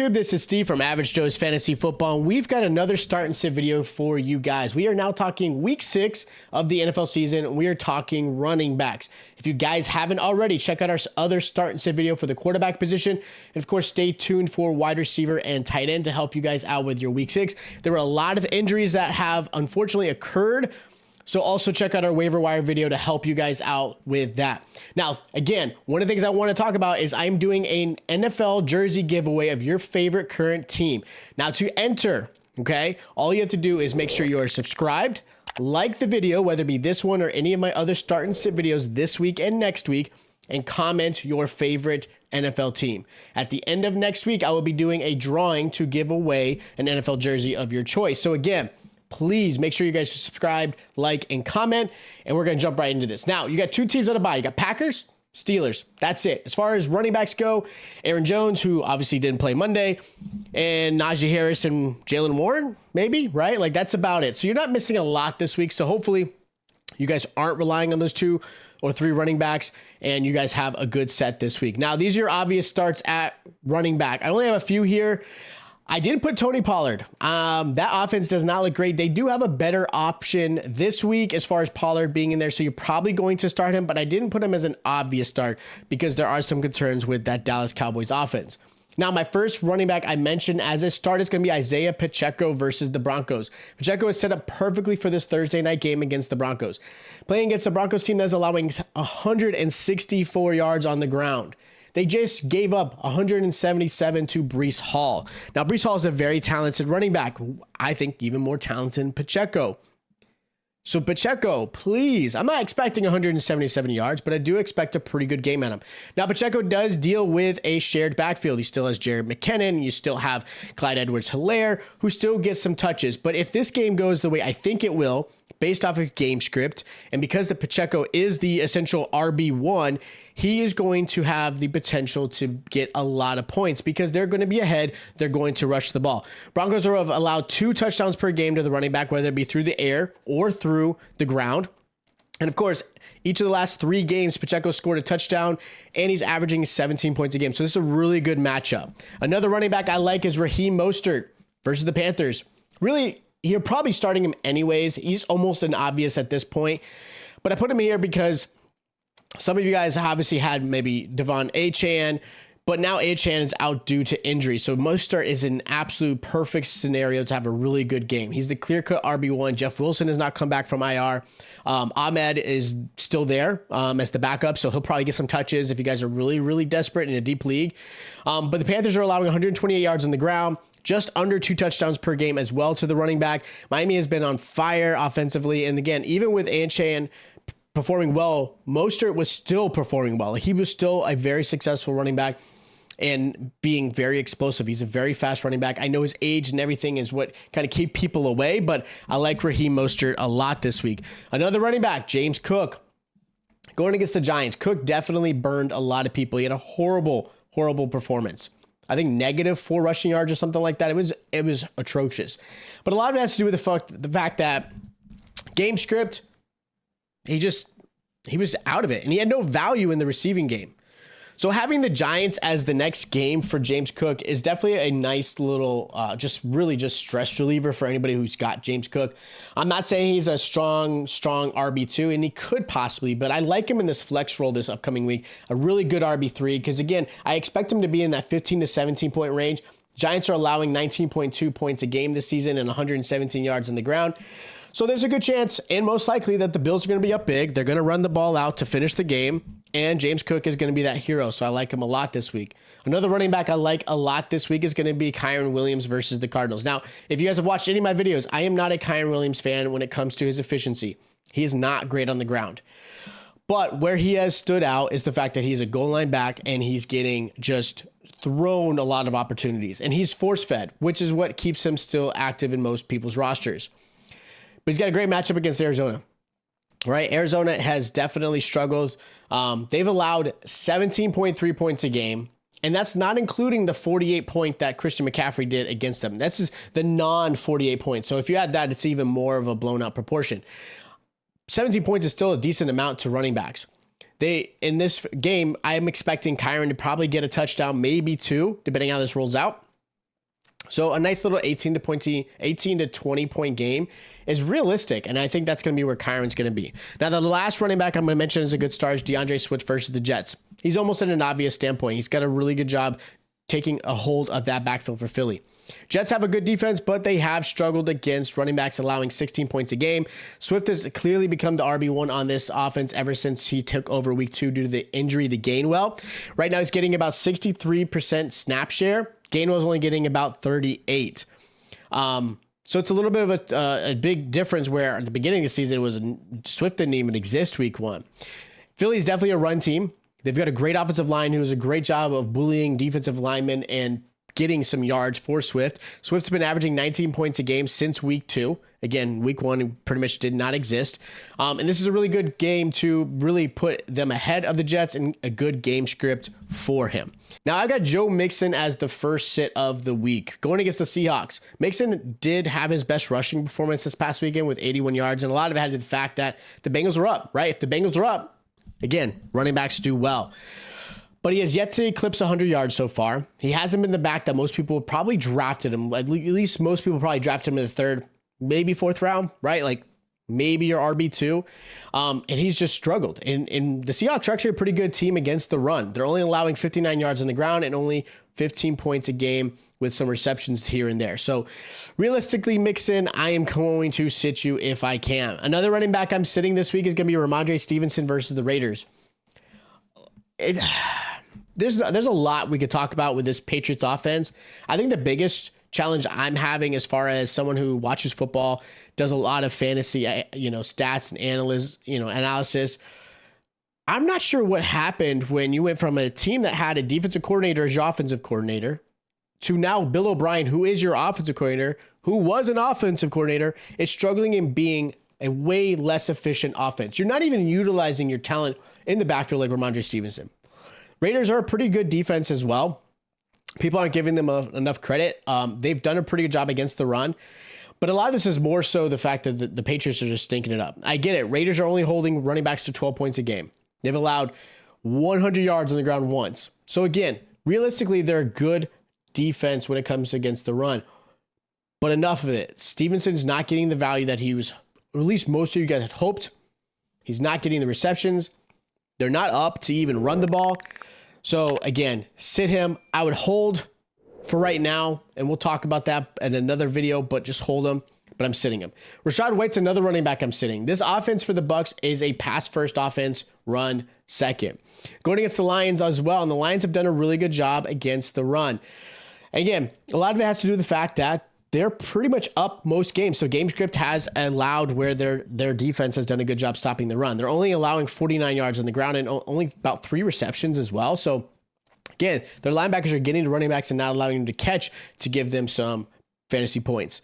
YouTube? This is Steve from Average Joe's Fantasy Football, and we've got another start and sit video for you guys. We are now talking week 6 of the NFL season. We are talking running backs. If you guys haven't already, check out our other start and sit video for the quarterback position. And of course, stay tuned for wide receiver and tight end to help you guys out with your week 6. There were a lot of injuries that have unfortunately occurred. So also check out our waiver wire video to help you guys out with that. Now, again, one of the things I want to talk about is I'm doing an NFL jersey giveaway of your favorite current team. Now to enter, okay, all you have to do is make sure you are subscribed, like the video, whether it be this one or any of my other start and sit videos this week and next week, and comment your favorite NFL team. At the end of next week, I will be doing a drawing to give away an NFL jersey of your choice. So again, please make sure you guys are subscribed, like, and comment, and we're going to jump right into this. Now, you got two teams on a bye. You got Packers, Steelers. That's it. As far as running backs go, Aaron Jones, who obviously didn't play Monday, and Najee Harris and Jaylen Warren, maybe, right? Like, that's about it. So you're not missing a lot this week, so hopefully you guys aren't relying on those 2 or 3 running backs, and you guys have a good set this week. Now, these are your obvious starts at running back. I only have a few here. I didn't put Tony Pollard. That offense does not look great. They do have a better option this week as far as Pollard being in there, so you're probably going to start him, but I didn't put him as an obvious start because there are some concerns with that Dallas Cowboys offense. Now, my first running back I mentioned as a start is going to be Isaiah Pacheco versus the Broncos. Pacheco is set up perfectly for this Thursday night game against the Broncos. Playing against the Broncos team that's allowing 164 yards on the ground. They just gave up 177 to Breece Hall. Now, Breece Hall is a very talented running back. I think even more talented than Pacheco. So Pacheco, please, I'm not expecting 177 yards, but I do expect a pretty good game at him. Now, Pacheco does deal with a shared backfield. He still has Jared McKinnon. You still have Clyde Edwards-Helaire, who still gets some touches. But if this game goes the way I think it will, based off of game script, and because the Pacheco is the essential RB1, he is going to have the potential to get a lot of points because they're going to be ahead. They're going to rush the ball. Broncos have allowed 2 touchdowns per game to the running back, whether it be through the air or through the ground. And of course, each of the last 3 games, Pacheco scored a touchdown, and he's averaging 17 points a game. So this is a really good matchup. Another running back I like is Raheem Mostert versus the Panthers. Really, you're probably starting him anyways. He's almost an obvious at this point. But I put him here because some of you guys obviously had maybe Devon Achane, but now Achane is out due to injury. So Mostert is an absolute perfect scenario to have a really good game. He's the clear-cut RB1. Jeff Wilson has not come back from IR. Ahmed is still there as the backup, so he'll probably get some touches if you guys are really, really desperate in a deep league. But the Panthers are allowing 128 yards on the ground, just under 2 touchdowns per game as well to the running back. Miami has been on fire offensively, and again, even with Achane performing well, Mostert was still performing well. He was still a very successful running back and being very explosive. He's a very fast running back. I know his age and everything is what kind of keep people away, but I like Raheem Mostert a lot this week. Another running back, James Cook. Going against the Giants, Cook definitely burned a lot of people. He had a horrible, horrible performance. I think -4 rushing yards or something like that. It was atrocious. But a lot of it has to do with the fact that game script, he was out of it, and he had no value in the receiving game. So having the Giants as the next game for James Cook is definitely a nice little, just stress reliever for anybody who's got James Cook. I'm not saying he's a strong RB2, and he could possibly, but I like him in this flex role this upcoming week. A really good RB3, because again, I expect him to be in that 15 to 17 point range. Giants are allowing 19.2 points a game this season and 117 yards on the ground. So there's a good chance, and most likely, that the Bills are going to be up big. They're going to run the ball out to finish the game, and James Cook is going to be that hero, so I like him a lot this week. Another running back I like a lot this week is going to be Kyren Williams versus the Cardinals. Now, if you guys have watched any of my videos, I am not a Kyren Williams fan when it comes to his efficiency. He is not great on the ground. But where he has stood out is the fact that he's a goal line back, and he's getting just thrown a lot of opportunities. And he's force-fed, which is what keeps him still active in most people's rosters. But he's got a great matchup against Arizona, right? Arizona has definitely struggled. They've allowed 17.3 points a game, and that's not including the 48 point that Christian McCaffrey did against them. That's just the non-48 points. So if you add that, it's even more of a blown-out proportion. 17 points is still a decent amount to running backs. In this game, I am expecting Kyren to probably get a touchdown, maybe 2, depending on how this rolls out. So a nice little 18 to 20 point game is realistic. And I think that's going to be where Kyren's going to be. Now, the last running back I'm going to mention as a good start is DeAndre Swift versus the Jets. He's almost at an obvious standpoint. He's got a really good job taking a hold of that backfield for Philly. Jets have a good defense, but they have struggled against running backs allowing 16 points a game. Swift has clearly become the RB1 on this offense ever since he took over week 2 due to the injury to Gainwell. Right now, he's getting about 63% snap share. Gainwell's only getting about 38. So it's a little bit of a big difference where at the beginning of the season, Swift didn't even exist week 1. Philly's definitely a run team. They've got a great offensive line who does a great job of bullying defensive linemen and getting some yards for Swift. Swift's been averaging 19 points a game since week 2. Again, week 1 pretty much did not exist. And this is a really good game to really put them ahead of the Jets and a good game script for him. Now, I've got Joe Mixon as the first sit of the week going against the Seahawks. Mixon did have his best rushing performance this past weekend with 81 yards, and a lot of it had to do with the fact that the Bengals were up, right? If the Bengals are up, again, running backs do well. But he has yet to eclipse 100 yards so far. He hasn't been the back that most people probably drafted him. At least most people probably drafted him in the 3rd, maybe 4th round, right? Like maybe your RB2. And he's just struggled. And the Seahawks are actually a pretty good team against the run. They're only allowing 59 yards on the ground and only 15 points a game with some receptions here and there. So realistically, Mixon, I am going to sit you if I can. Another running back I'm sitting this week is going to be Ramondre Stevenson versus the Raiders. There's a lot we could talk about with this Patriots offense. I think the biggest challenge I'm having as far as someone who watches football, does a lot of fantasy, stats and analysis. I'm not sure what happened when you went from a team that had a defensive coordinator as your offensive coordinator to now Bill O'Brien, who is your offensive coordinator, who was an offensive coordinator, is struggling in being a way less efficient offense. You're not even utilizing your talent in the backfield like Ramondre Stevenson. Raiders are a pretty good defense as well. People aren't giving them enough credit. They've done a pretty good job against the run. But a lot of this is more so the fact that the Patriots are just stinking it up. I get it. Raiders are only holding running backs to 12 points a game. They've allowed 100 yards on the ground once. So again, realistically, they're a good defense when it comes against the run. But enough of it. Stevenson's not getting the value that he was, or at least most of you guys had hoped. He's not getting the receptions. They're not up to even run the ball. So again, sit him. I would hold for right now, and we'll talk about that in another video, but just hold him. But I'm sitting him. Rachaad White's another running back I'm sitting. This offense for the Bucs is a pass-first offense, run second. Going against the Lions as well, and the Lions have done a really good job against the run. Again, a lot of it has to do with the fact that they're pretty much up most games. So GameScript has allowed where their defense has done a good job stopping the run. They're only allowing 49 yards on the ground and only about 3 receptions as well. So again, their linebackers are getting to running backs and not allowing them to catch to give them some fantasy points.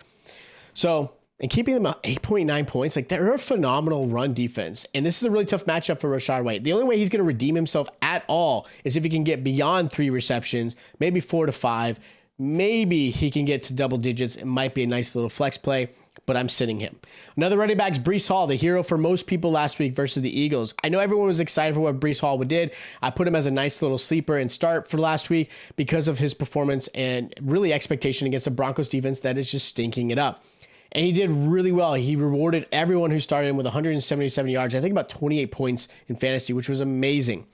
So, and keeping them at 8.9 points, like they're a phenomenal run defense. And this is a really tough matchup for Rachaad White. The only way he's going to redeem himself at all is if he can get beyond 3 receptions, maybe 4 to 5. Maybe he can get to double digits. It might be a nice little flex play, but I'm sitting him. Another running back is Breece Hall, the hero for most people last week versus the Eagles. I know everyone was excited for what Breece Hall did. I put him as a nice little sleeper and start for last week because of his performance and really expectation against the Broncos defense that is just stinking it up. And he did really well. He rewarded everyone who started him with 177 yards. I think about 28 points in fantasy, which was amazing.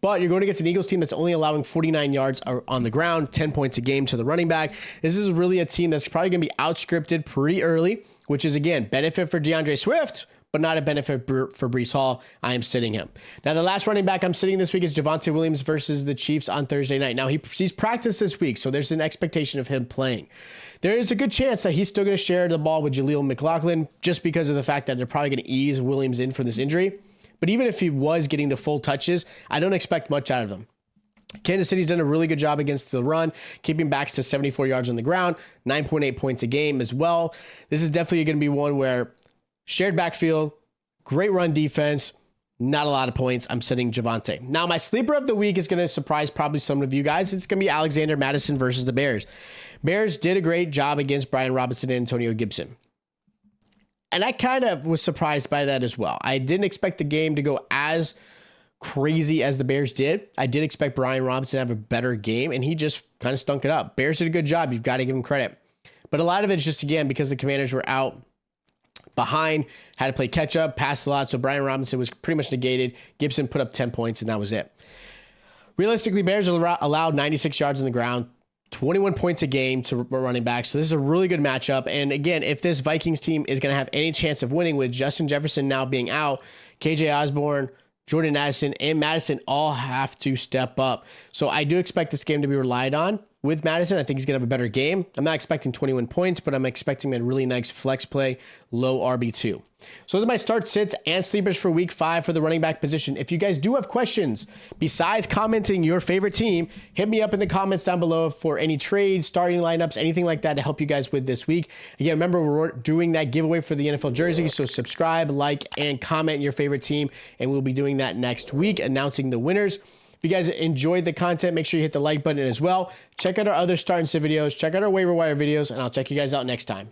But you're going against an Eagles team that's only allowing 49 yards on the ground, 10 points a game to the running back. This is really a team that's probably going to be outscripted pretty early, which is, again, benefit for DeAndre Swift, but not a benefit for Breece Hall. I am sitting him. Now, the last running back I'm sitting this week is Javonte Williams versus the Chiefs on Thursday night. Now, he's practiced this week, so there's an expectation of him playing. There is a good chance that he's still going to share the ball with Jaleel McLaughlin just because of the fact that they're probably going to ease Williams in for this injury. But even if he was getting the full touches, I don't expect much out of him. Kansas City's done a really good job against the run, keeping backs to 74 yards on the ground, 9.8 points a game as well. This is definitely going to be one where shared backfield, great run defense, not a lot of points. I'm sitting Javonte. Now, my sleeper of the week is going to surprise probably some of you guys. It's going to be Alexander Mattison versus the Bears. Bears did a great job against Brian Robinson and Antonio Gibson. And I kind of was surprised by that as well. I didn't expect the game to go as crazy as the Bears did, I did expect Brian Robinson to have a better game, and he just kind of stunk it up. Bears did a good job. You've got to give him credit. But a lot of it's just, again, because the Commanders were out behind, had to play catch up, passed a lot. So Brian Robinson was pretty much negated. Gibson put up 10 points, and that was it. Realistically, Bears allowed 96 yards on the ground, 21 points a game to running back. So this is a really good matchup. And again, if this Vikings team is going to have any chance of winning with Justin Jefferson now being out, KJ Osborne, Jordan Addison, and Madison all have to step up. So I do expect this game to be relied on. With Madison, I think he's going to have a better game. I'm not expecting 21 points, but I'm expecting a really nice flex play, low RB2. So those are my start, sits, and sleepers for week 5 for the running back position. If you guys do have questions, besides commenting your favorite team, hit me up in the comments down below for any trades, starting lineups, anything like that to help you guys with this week. Again, remember, we're doing that giveaway for the NFL jersey, so subscribe, like, and comment your favorite team, and we'll be doing that next week, announcing the winners. If you guys enjoyed the content, make sure you hit the like button as well. Check out our other start and sit videos. Check out our waiver wire videos, and I'll check you guys out next time.